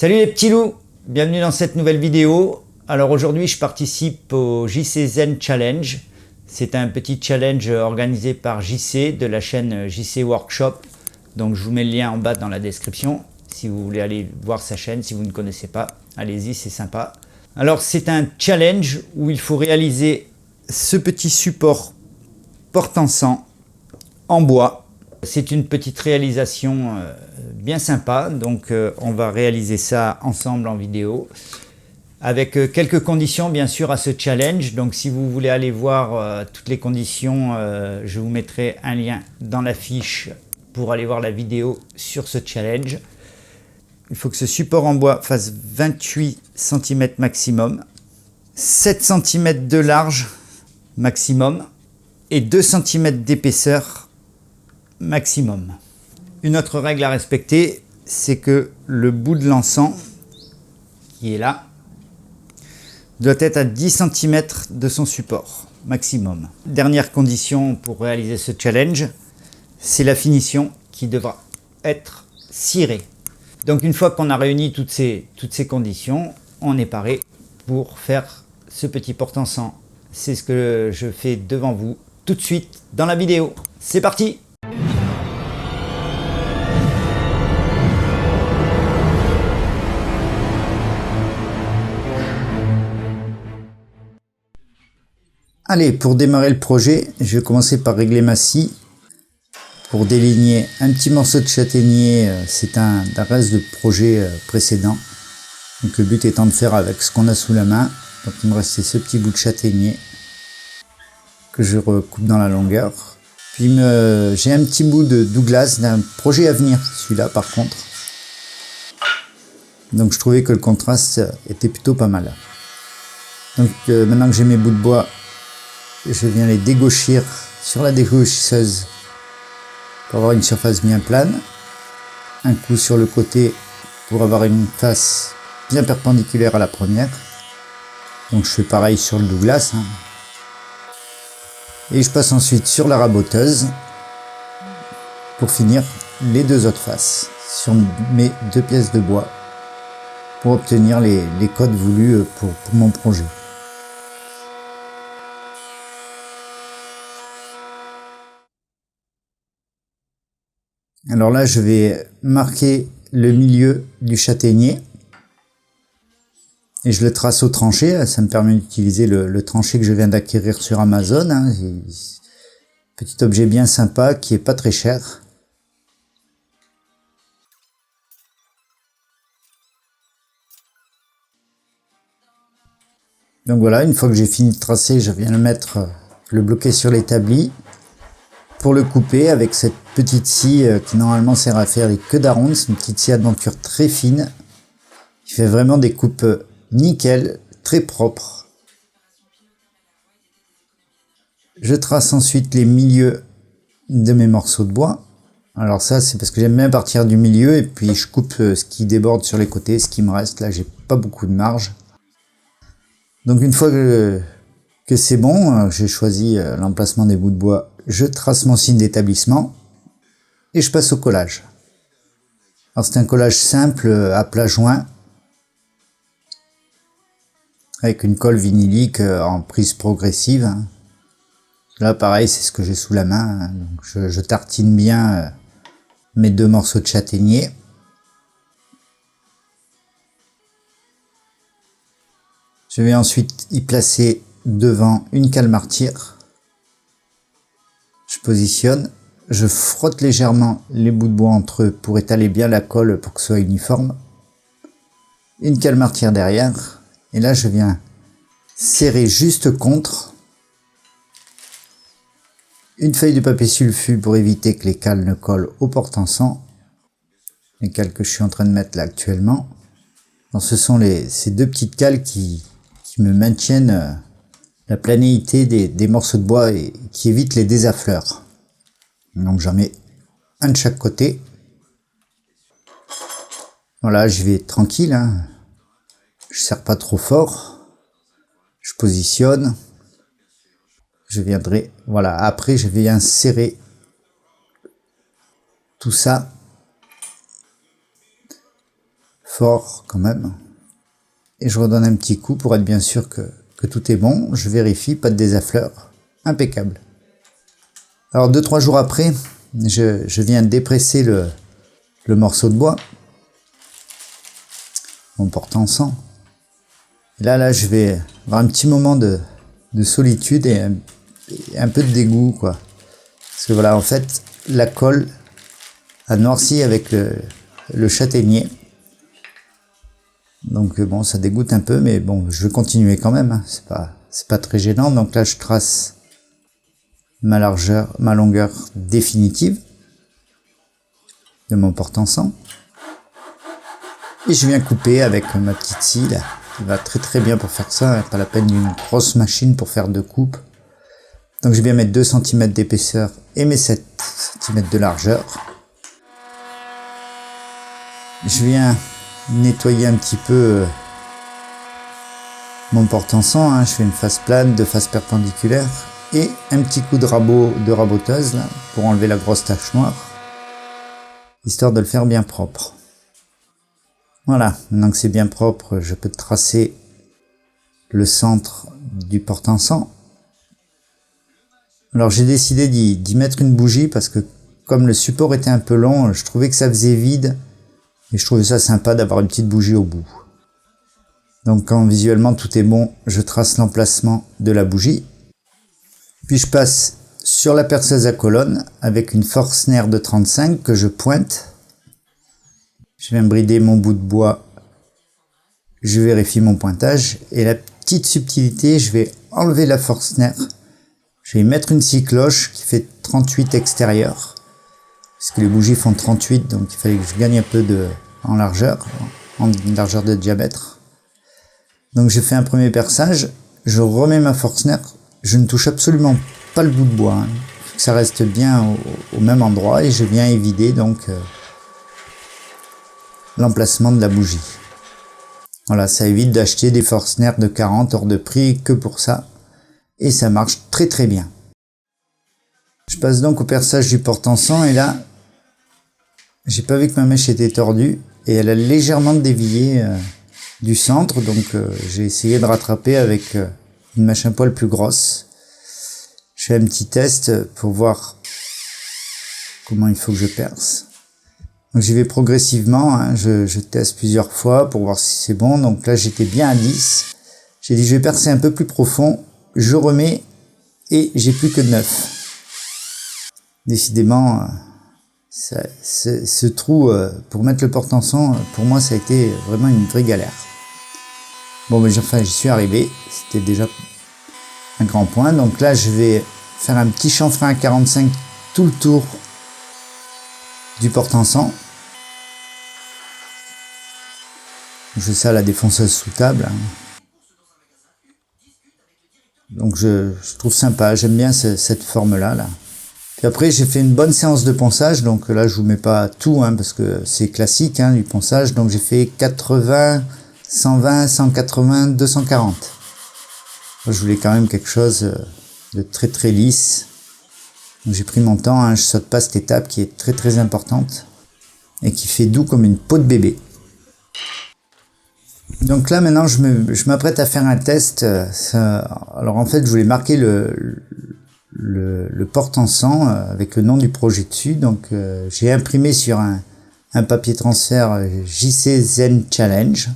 Salut les petits loups, bienvenue dans cette nouvelle vidéo. Alors aujourd'hui je participe au JC Zen Challenge. C'est un petit challenge organisé par JC de la chaîne JC Workshop. Donc je vous mets le lien en bas dans la description si vous voulez aller voir sa chaîne, si vous ne connaissez pas. Allez-y, c'est sympa. Alors c'est un challenge où il faut réaliser ce petit support porte-encens en bois. C'est une petite réalisation bien sympa, donc on va réaliser ça ensemble en vidéo avec quelques conditions bien sûr à ce challenge. Donc si vous voulez aller voir toutes les conditions, je vous mettrai un lien dans la fiche pour aller voir la vidéo sur ce challenge. Il faut que ce support en bois fasse 28 cm maximum, 7 cm de large maximum et 2 cm d'épaisseur maximum. Une autre règle à respecter, c'est que le bout de l'encens, qui est là, doit être à 10 cm de son support maximum. Dernière condition pour réaliser ce challenge, c'est la finition qui devra être cirée. Donc une fois qu'on a réuni toutes ces conditions, on est paré pour faire ce petit porte-encens. C'est ce que je fais devant vous tout de suite dans la vidéo. C'est parti! Allez, pour démarrer le projet, je vais commencer par régler ma scie pour déligner un petit morceau de châtaignier. C'est un reste de projet précédent. Donc le but étant de faire avec ce qu'on a sous la main. Donc il me restait ce petit bout de châtaignier que je recoupe dans la longueur. Puis j'ai un petit bout de Douglas d'un projet à venir, celui-là par contre. Donc je trouvais que le contraste était plutôt pas mal. Donc maintenant que j'ai mes bouts de bois, je viens les dégauchir sur la dégauchisseuse pour avoir une surface bien plane. Un coup sur le côté pour avoir une face bien perpendiculaire à la première. Donc je fais pareil sur le Douglas. Et je passe ensuite sur la raboteuse pour finir les deux autres faces sur mes deux pièces de bois pour obtenir les codes voulus pour mon projet. Alors là, je vais marquer le milieu du châtaignier et je le trace au tranché. Ça me permet d'utiliser le tranché que je viens d'acquérir sur Amazon. Petit objet bien sympa qui est pas très cher. Donc voilà, une fois que j'ai fini de tracer, je viens le bloquer sur l'établi pour le couper avec cette petite scie qui normalement sert à faire les queues d'aronde. C'est une petite scie à denture très fine qui fait vraiment des coupes nickel, très propres. Je trace ensuite les milieux de mes morceaux de bois. Alors ça, c'est parce que j'aime bien partir du milieu et puis je coupe ce qui déborde sur les côtés, ce qui me reste. Là, j'ai pas beaucoup de marge. Donc une fois que c'est bon, j'ai choisi l'emplacement des bouts de bois, je trace mon signe d'établissement et je passe au collage. Alors c'est un collage simple à plat joint avec une colle vinylique en prise progressive. Là pareil, c'est ce que j'ai sous la main. Donc je tartine bien mes deux morceaux de châtaignier. Je vais ensuite y placer devant une cale martyre. Je positionne, je frotte légèrement les bouts de bois entre eux pour étaler bien la colle pour que ce soit uniforme. Une cale martyre derrière. Et là, je viens serrer juste contre. Une feuille de papier sulfu pour éviter que les cales ne collent au porte-encens. Les cales que je suis en train de mettre là actuellement. Donc, ce sont ces deux petites cales qui me maintiennent la planéité des morceaux de bois et qui évite les désaffleurs. Donc j'en mets un de chaque côté. Voilà, je vais tranquille. Je serre pas trop fort. Je positionne. Je viendrai, voilà, après je vais insérer tout ça fort quand même. Et je redonne un petit coup pour être bien sûr que tout est bon. Je vérifie, pas de désaffleur. Impeccable. Alors 2-3 jours après, je viens dépresser le morceau de bois. Mon porte-encens. Et là, je vais avoir un petit moment de solitude et un peu de dégoût, quoi. Parce que voilà, en fait, la colle a noirci avec le châtaignier. Donc bon, ça dégoûte un peu, mais bon, je vais continuer quand même, hein. C'est pas très gênant. Donc là, je trace ma longueur définitive de mon porte-encens. Et je viens couper avec ma petite scie, là, qui va très très bien pour faire ça, hein. Pas la peine d'une grosse machine pour faire 2 coupes. Donc je vais bien mettre 2 cm d'épaisseur et mes 7 cm de largeur. Je viens nettoyer un petit peu mon porte-encens, hein. Je fais une face plane, 2 faces perpendiculaires et un petit coup de raboteuse là, pour enlever la grosse tache noire, histoire de le faire bien propre. Voilà, maintenant que c'est bien propre, je peux tracer le centre du porte-encens. Alors j'ai décidé d'y mettre une bougie parce que comme le support était un peu long, je trouvais que ça faisait vide et je trouvais ça sympa d'avoir une petite bougie au bout. Donc quand visuellement tout est bon, je trace l'emplacement de la bougie. Puis je passe sur la perceuse à colonne avec une Forstner de 35 que je pointe. Je viens brider mon bout de bois, je vérifie mon pointage et la petite subtilité, je vais enlever la Forstner. Je vais y mettre une scie cloche qui fait 38 extérieur, parce que les bougies font 38, donc il fallait que je gagne un peu en largeur de diamètre. Donc je fais un premier perçage, je remets ma Forstner, je ne touche absolument pas le bout de bois, hein. Il faut que ça reste bien au même endroit et je viens évider donc l'emplacement de la bougie. Voilà, ça évite d'acheter des Forstner de 40 hors de prix que pour ça. Et ça marche très très bien. Je passe donc au perçage du porte-encens et là, j'ai pas vu que ma mèche était tordue et elle a légèrement dévié du centre, donc j'ai essayé de rattraper avec une mèche un poil plus grosse. Je fais un petit test pour voir comment il faut que je perce. Donc j'y vais progressivement, hein. Je teste plusieurs fois pour voir si c'est bon. Donc là j'étais bien à 10. J'ai dit je vais percer un peu plus profond. Je remets et j'ai plus que 9. Décidément, ce trou pour mettre le porte-encens, pour moi ça a été vraiment une vraie galère. Bon, mais enfin j'y suis arrivé, c'était déjà un grand point. Donc là je vais faire un petit chanfrein à 45 tout le tour du porte-encens. Je fais ça à la défonceuse sous table, hein. Donc je trouve sympa, j'aime bien cette forme-là. Là. Puis après j'ai fait une bonne séance de ponçage, donc là je vous mets pas tout, hein, parce que c'est classique, hein, du ponçage. Donc j'ai fait 80, 120, 180, 240. Moi, je voulais quand même quelque chose de très très lisse. Donc j'ai pris mon temps, hein, je saute pas cette étape qui est très très importante et qui fait doux comme une peau de bébé. Donc là maintenant je m'apprête à faire un test. Alors en fait je voulais marquer le porte-encens avec le nom du projet dessus. Donc j'ai imprimé sur un papier transfert JC Zen Challenge.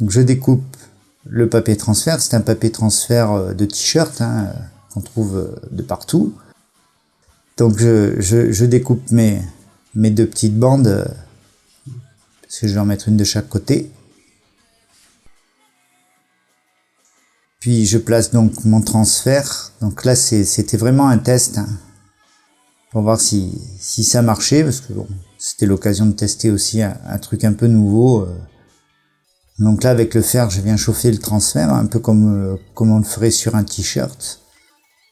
Donc je découpe le papier transfert. C'est un papier transfert de t-shirt, hein, qu'on trouve de partout. Donc je découpe mes 2 petites bandes, parce que je vais en mettre une de chaque côté. Puis je place donc mon transfert. Donc là c'était vraiment un test, hein, pour voir si ça marchait, parce que bon, c'était l'occasion de tester aussi un truc un peu nouveau. Donc là avec le fer je viens chauffer le transfert, un peu comme on le ferait sur un t-shirt.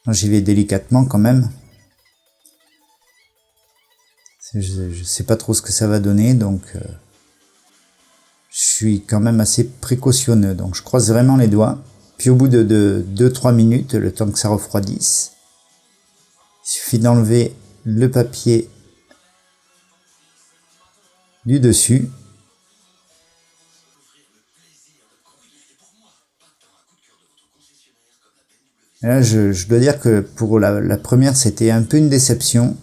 J'y vais délicatement quand même. Je sais pas trop ce que ça va donner, donc je suis quand même assez précautionneux. Donc je croise vraiment les doigts. Puis au bout de 2-3 minutes, le temps que ça refroidisse, il suffit d'enlever le papier du dessus. Et là, je dois dire que pour la première, c'était un peu une déception.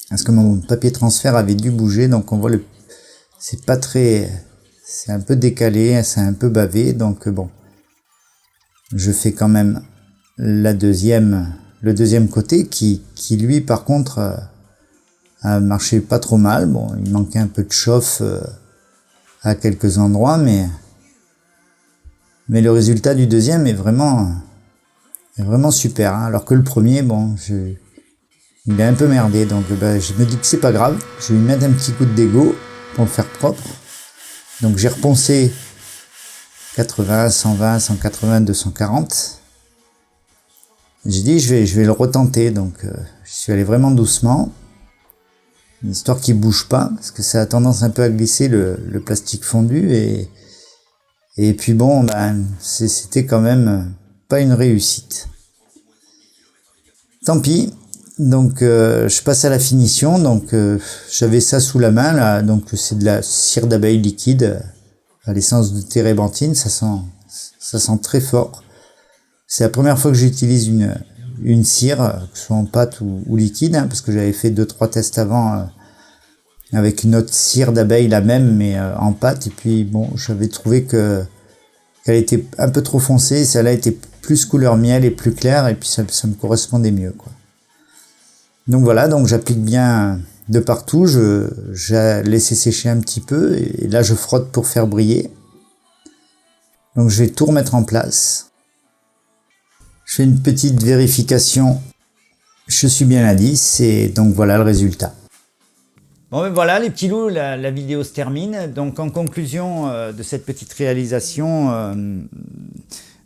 Parce que mon papier transfert avait dû bouger, donc on voit c'est pas très, c'est un peu décalé, c'est un peu bavé, donc bon. Je fais quand même le deuxième côté qui lui, par contre, a marché pas trop mal. Bon, il manquait un peu de chauffe à quelques endroits, mais le résultat du deuxième est vraiment super, hein. Alors que le premier, bon, il est un peu merdé, donc je me dis que c'est pas grave, je vais lui mettre un petit coup de dégo pour le faire propre. Donc j'ai reponcé 80, 120, 180, 240. J'ai dit je vais le retenter, donc je suis allé vraiment doucement, histoire qu'il bouge pas, parce que ça a tendance un peu à glisser le plastique fondu, et puis bon, c'était quand même pas une réussite. Tant pis. Donc je passe à la finition. Donc j'avais ça sous la main là, donc c'est de la cire d'abeille liquide à l'essence de térébenthine, ça sent très fort. C'est la première fois que j'utilise une cire, que ce soit en pâte ou liquide, hein, parce que j'avais fait 2-3 tests avant avec une autre cire d'abeille, la même mais en pâte, et puis bon, j'avais trouvé qu'elle était un peu trop foncée, celle-là était plus couleur miel et plus claire, et puis ça me correspondait mieux, quoi. Donc voilà, donc j'applique bien de partout, j'ai laissé sécher un petit peu, et là je frotte pour faire briller. Donc je vais tout remettre en place. Je fais une petite vérification, je suis bien à 10, et donc voilà le résultat. Bon ben voilà les petits loups, la vidéo se termine. Donc en conclusion de cette petite réalisation,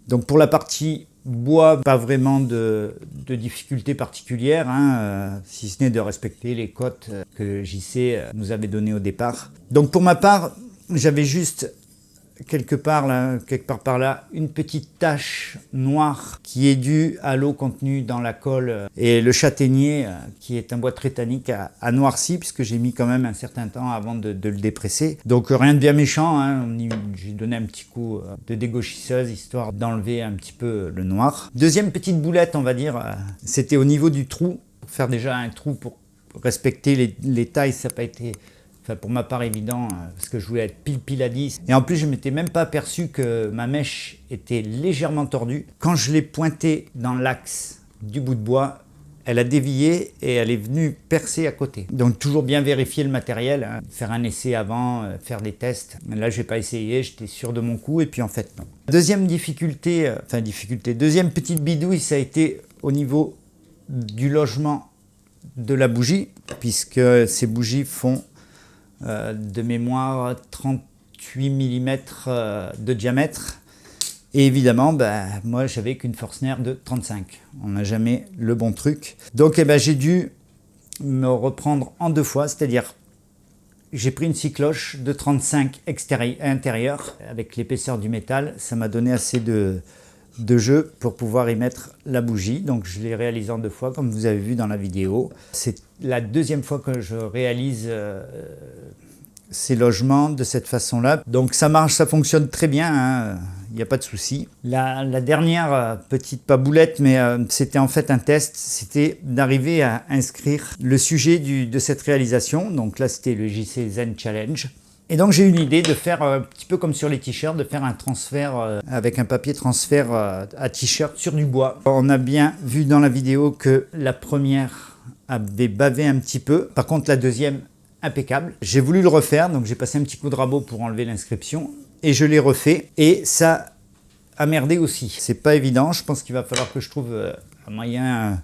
donc pour la partie bois, pas vraiment de difficultés particulières, hein, si ce n'est de respecter les cotes que JC nous avait données au départ. Donc pour ma part, j'avais juste quelque part par là, une petite tache noire qui est due à l'eau contenue dans la colle, et le châtaignier, qui est un bois très tannique, a noirci, puisque j'ai mis quand même un certain temps avant de le dépresser. Donc rien de bien méchant, hein. J'ai donné un petit coup de dégauchisseuse, histoire d'enlever un petit peu le noir. Deuxième petite boulette, on va dire, c'était au niveau du trou, pour faire déjà un trou pour respecter les tailles, ça n'a pas été... Enfin, pour ma part évident, parce que je voulais être pile à 10. Et en plus, je ne m'étais même pas aperçu que ma mèche était légèrement tordue. Quand je l'ai pointée dans l'axe du bout de bois, elle a dévié et elle est venue percer à côté. Donc toujours bien vérifier le matériel, hein, faire un essai avant, faire des tests. Là, je n'ai pas essayé, j'étais sûr de mon coup, et puis en fait, non. Deuxième deuxième petite bidouille, ça a été au niveau du logement de la bougie, puisque ces bougies font de mémoire 38 mm de diamètre, et évidemment moi j'avais qu'une Forstner de 35, on n'a jamais le bon truc, donc j'ai dû me reprendre en deux fois, c'est-à-dire j'ai pris une scie cloche de 35 intérieur avec l'épaisseur du métal, ça m'a donné assez de jeu pour pouvoir y mettre la bougie. Donc je l'ai réalisé en deux fois, comme vous avez vu dans la vidéo. C'est la deuxième fois que je réalise ces logements de cette façon-là. Donc ça marche, ça fonctionne très bien, hein. Il n'y a pas de souci. La dernière petite paboulette, mais c'était en fait un test, c'était d'arriver à inscrire le sujet de cette réalisation. Donc là, c'était le JC Zen Challenge. Et donc j'ai eu une idée de faire un petit peu comme sur les t-shirts, de faire un transfert avec un papier transfert à t-shirt sur du bois. On a bien vu dans la vidéo que la première avait bavé un petit peu. Par contre, la deuxième, impeccable. J'ai voulu le refaire, donc j'ai passé un petit coup de rabot pour enlever l'inscription. Et je l'ai refait, et ça a merdé aussi. C'est pas évident, je pense qu'il va falloir que je trouve un moyen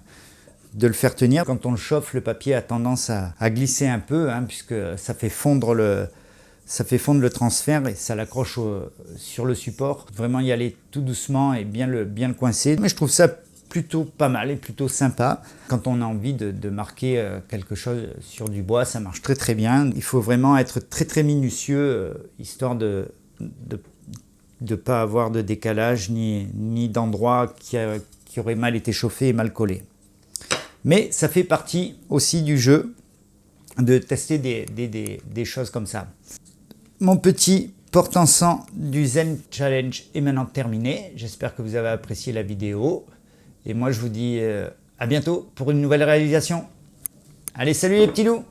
de le faire tenir. Quand on le chauffe, le papier a tendance à glisser un peu, hein, puisque ça fait fondre le transfert et ça l'accroche sur le support. Vraiment y aller tout doucement et bien le coincer. Mais je trouve ça plutôt pas mal et plutôt sympa. Quand on a envie de marquer quelque chose sur du bois, ça marche très bien. Il faut vraiment être très minutieux, histoire de pas avoir de décalage ni d'endroit qui aurait mal été chauffé et mal collé. Mais ça fait partie aussi du jeu de tester des choses comme ça. Mon petit porte-encens du Zen Challenge est maintenant terminé. J'espère que vous avez apprécié la vidéo. Et moi je vous dis à bientôt pour une nouvelle réalisation. Allez, salut les petits loups!